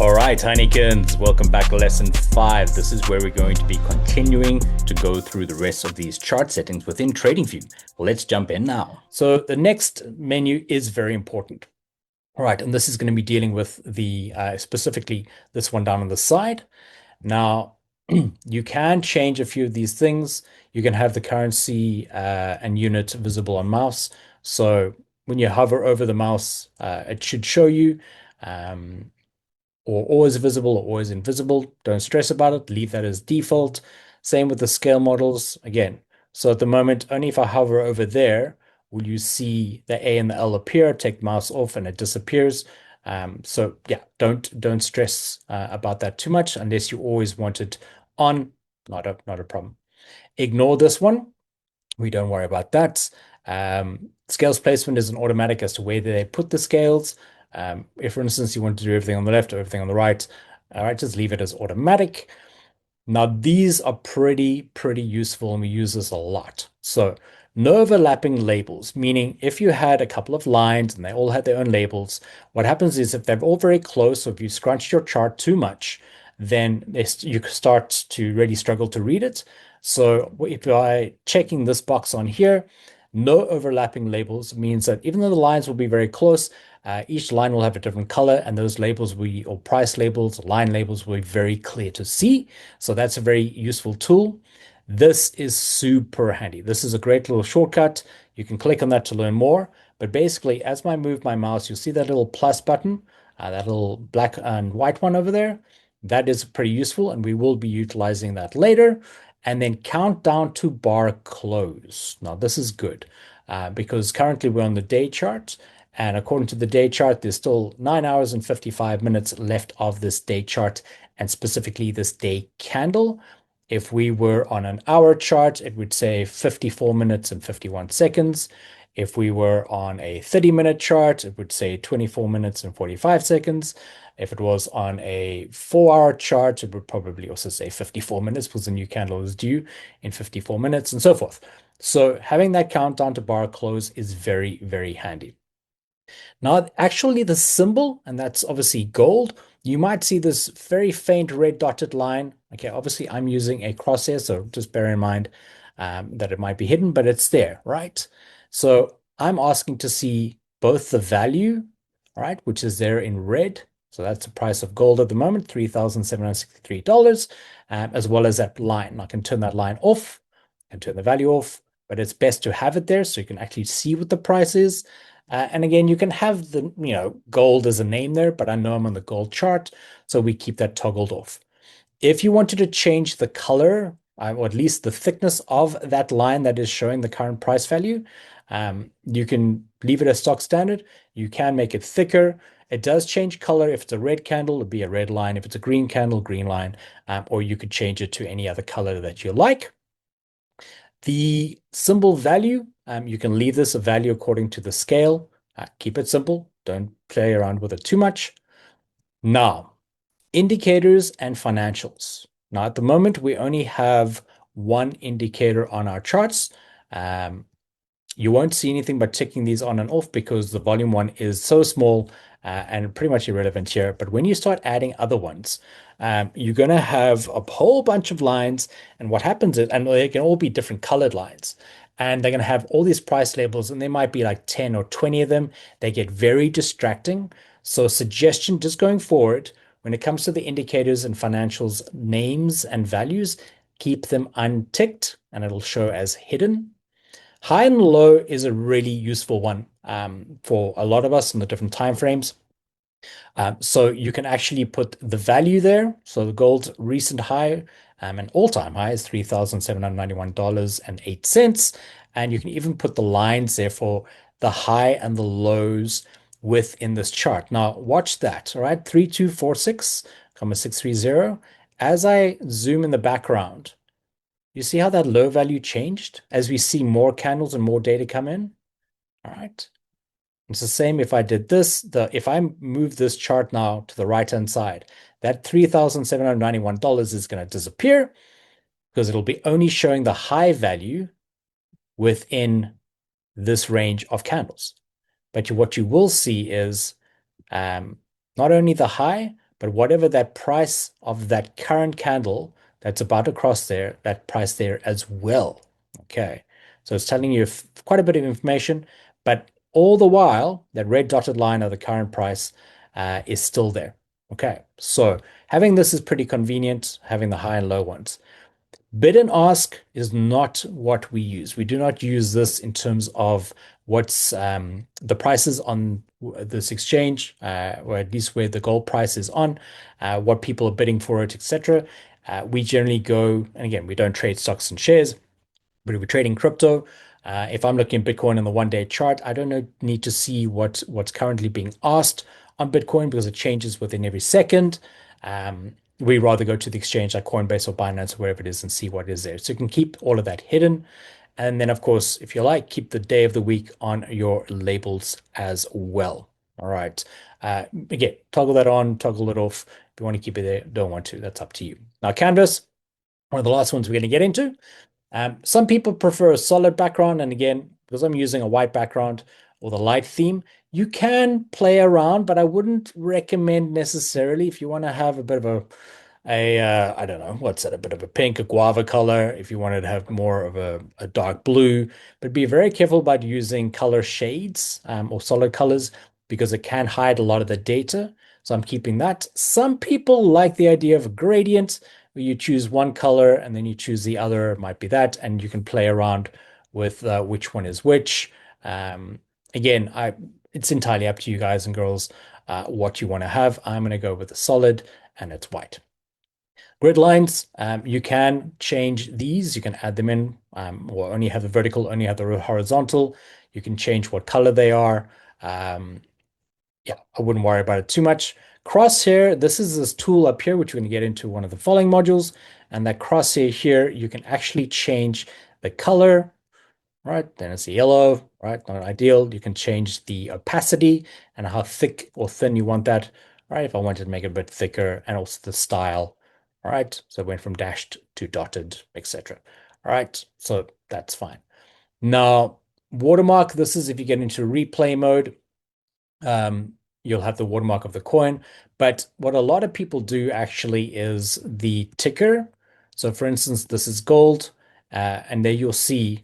All right, Heineckens, welcome back to lesson 5. This is where we're going to be continuing to go through the rest of these chart settings within TradingView. Let's jump in now. So the next menu is very important. All right, and this is going to be dealing with the specifically this one down on the side. Now, you can change a few of these things. You can have the currency and unit visible on mouse. So when you hover over the mouse, it should show you. Or always visible or always invisible. Don't stress about it. Leave that as default. Same with the scale models. Again, so at the moment, only if I hover over there will you see the A and the L appear. Take mouse off and it disappears. So yeah, don't stress about that too much unless you always want it on. Not a problem. Ignore this one. We don't worry about that. Scales placement is an automatic as to where they put the scales. If, for instance, you want to do everything on the left or everything on the right, all right, just leave it as automatic. Now, these are pretty useful, and we use this a lot. So, no overlapping labels, meaning if you had a couple of lines and they all had their own labels, what happens is if they're all very close, or if you scrunched your chart too much, then you start to really struggle to read it. So if by checking this box on here, no overlapping labels means that even though the lines will be very close, each line will have a different color, and those labels or price labels, line labels will be very clear to see. So that's a very useful tool. This is super handy. This is a great little shortcut. You can click on that to learn more. But basically, as I move my mouse, you'll see that little plus button, that little black and white one over there. That is pretty useful, and we will be utilizing that later. And then count down to bar close. Now, this is good because currently we're on the day chart. And according to the day chart, there's still 9 hours and 55 minutes left of this day chart, and specifically this day candle. If we were on an hour chart, it would say 54 minutes and 51 seconds. If we were on a 30-minute chart, it would say 24 minutes and 45 seconds. If it was on a 4-hour chart, it would probably also say 54 minutes because the new candle is due in 54 minutes and so forth. So having that countdown to bar close is very handy. Now, actually, the symbol, and that's obviously gold, you might see this very faint red dotted line. Okay, obviously, I'm using a crosshair, so just bear in mind that it might be hidden, but it's there, right? So I'm asking to see both the value, right, which is there in red. So that's the price of gold at the moment, $3,763, as well as that line. I can turn that line off and turn the value off, but it's best to have it there so you can actually see what the price is. And again, you can have the, gold as a name there, but I know I'm on the gold chart, so we keep that toggled off. If you wanted to change the color, or at least the thickness of that line that is showing the current price value, you can leave it as stock standard. You can make it thicker. It does change color. If it's a red candle, it'll be a red line. If it's a green candle, green line, or you could change it to any other color that you like. The symbol value, you can leave this a value according to the scale. Keep it simple. Don't play around with it too much. Now, indicators and financials. Now, at the moment, we only have one indicator on our charts. You won't see anything but ticking these on and off because the volume one is so small and pretty much irrelevant here. But when you start adding other ones, you're going to have a whole bunch of lines. And what happens is, and they can all be different colored lines. And they're going to have all these price labels, and there might be like 10 or 20 of them. They get very distracting. So suggestion just going forward, when it comes to the indicators and financials names and values, keep them unticked and it'll show as hidden. High and low is a really useful one for a lot of us in the different time frames. So you can actually put the value there. So the gold's recent high, an all-time high is $3,791.08. And you can even put the lines there for the high and the lows within this chart. Now watch that, all right? 3246,630. As I zoom in the background, you see how that low value changed as we see more candles and more data come in? All right. It's the same if I did this. If I move this chart now to the right-hand side, that $3,791 is going to disappear because it'll be only showing the high value within this range of candles. But what you will see is not only the high, but whatever that price of that current candle that's about to cross there, that price there as well. Okay. So it's telling you quite a bit of information, but all the while, that red dotted line of the current price is still there. Okay. So having this is pretty convenient, having the high and low ones. Bid and ask is not what we use. We do not use this in terms of what's the prices on this exchange, or at least where the gold price is on, what people are bidding for it, etc. We generally go, and again, we don't trade stocks and shares, but if we're trading crypto, if I'm looking at Bitcoin on the 1-day chart, I don't need to see what's currently being asked on Bitcoin because it changes within every second. We rather go to the exchange like Coinbase or Binance or wherever it is and see what is there. So you can keep all of that hidden. And then, of course, if you like, keep the day of the week on your labels as well. All right. Again, toggle that on, toggle it off. If you want to keep it there, don't want to, that's up to you. Now, Canvas, one of the last ones we're going to get into. Some people prefer a solid background, and again, because I'm using a white background or the light theme, you can play around, but I wouldn't recommend necessarily if you want to have a bit of I don't know, what's that, a bit of a pink, a guava color, if you wanted to have more of a dark blue, but be very careful about using color shades or solid colors because it can hide a lot of the data. So I'm keeping that. Some people like the idea of a gradient where you choose one color and then you choose the other, it might be that, and you can play around with which one is which. Again, it's entirely up to you guys and girls what you want to have. I'm going to go with the solid and it's white. Grid lines, you can change these. You can add them in or only have the vertical, only have the horizontal. You can change what color they are. Yeah, I wouldn't worry about it too much. Crosshair, this is this tool up here, which we're going to get into one of the following modules. And that crosshair here, you can actually change the color, right? Then it's the yellow, right? Not ideal. You can change the opacity and how thick or thin you want that, right? If I wanted to make it a bit thicker, and also the style, all right? So it went from dashed to dotted, etc. All right, so that's fine. Now, watermark, this is if you get into replay mode. You'll have the watermark of the coin. But what a lot of people do actually is the ticker. So for instance, this is gold, and there you'll see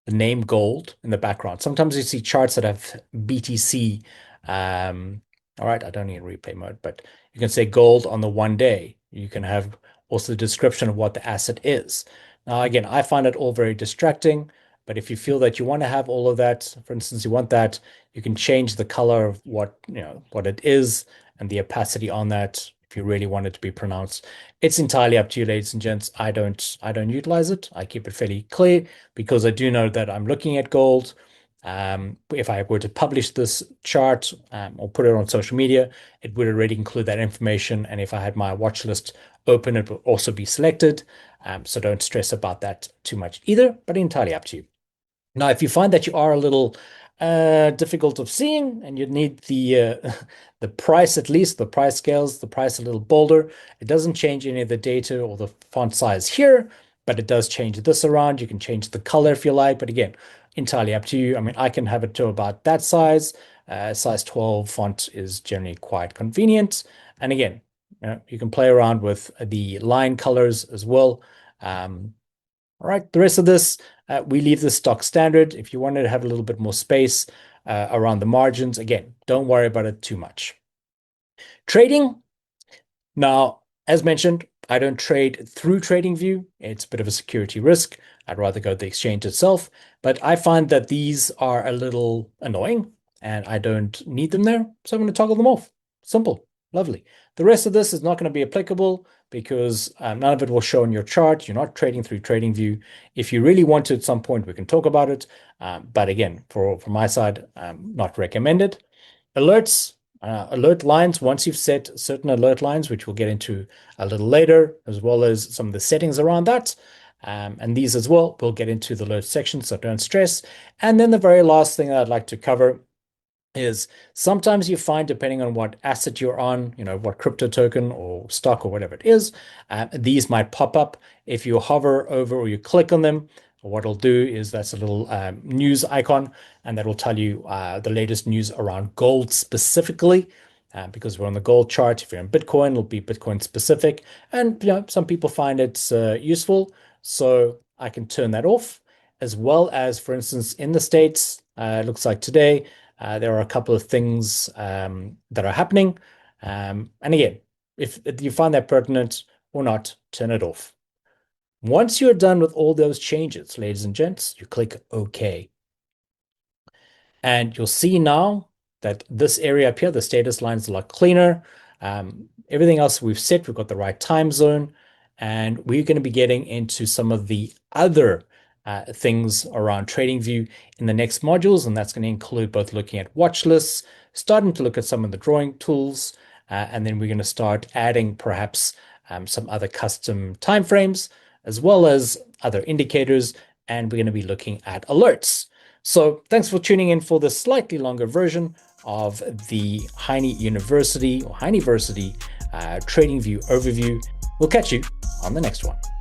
the name gold in the background. Sometimes you see charts that have BTC. All right, I don't need replay mode, but you can say gold on the 1 day. You can have also the description of what the asset is. Now, again, I find it all very distracting, but if you feel that you want to have all of that, for instance, you want that, you can change the color of what it is and the opacity on that if you really want it to be pronounced. It's entirely up to you, ladies and gents. I don't utilize it. I keep it fairly clear because I do know that I'm looking at gold. If I were to publish this chart or put it on social media, it would already include that information. And if I had my watch list open, it will also be selected. So don't stress about that too much either, but entirely up to you. Now, if you find that you are a little difficult of seeing and you need the the price, at least the price scales, the price a little bolder, it doesn't change any of the data or the font size here, but it does change this around. You can change the color if you like, but again, entirely up to you. I mean, I can have it to about that size. Size 12 font is generally quite convenient. And again, you can play around with the line colors as well. All right, the rest of this, we leave the stock standard. If you wanted to have a little bit more space around the margins, again, don't worry about it too much. Trading. Now, as mentioned, I don't trade through TradingView. It's a bit of a security risk. I'd rather go to the exchange itself. But I find that these are a little annoying and I don't need them there. So I'm going to toggle them off. Simple. Lovely. The rest of this is not going to be applicable because none of it will show on your chart. You're not trading through TradingView. If you really want to at some point, we can talk about it. But again, from my side, not recommended. Alerts, alert lines, once you've set certain alert lines, which we'll get into a little later, as well as some of the settings around that. And these as well, we'll get into the alert section, so don't stress. And then the very last thing that I'd like to cover is sometimes you find, depending on what asset you're on, what crypto token or stock or whatever it is, these might pop up. If you hover over or you click on them, what it'll do is that's a little news icon, and that will tell you the latest news around gold specifically. because we're on the gold chart. If you're in Bitcoin, it'll be Bitcoin specific. And some people find it useful, so I can turn that off. As well as, for instance, in the States, it looks like today, there are a couple of things that are happening. And again, if you find that pertinent or not, turn it off. Once you're done with all those changes, ladies and gents, you click OK. And you'll see now that this area up here, the status line, is a lot cleaner. Everything else we've set, we've got the right time zone, and we're going to be getting into some of the other things around TradingView in the next modules, and that's going to include both looking at watch lists, starting to look at some of the drawing tools, and then we're going to start adding perhaps some other custom timeframes, as well as other indicators, and we're going to be looking at alerts. So thanks for tuning in for this slightly longer version of the HineyVersity Trading View overview. We'll catch you on the next one.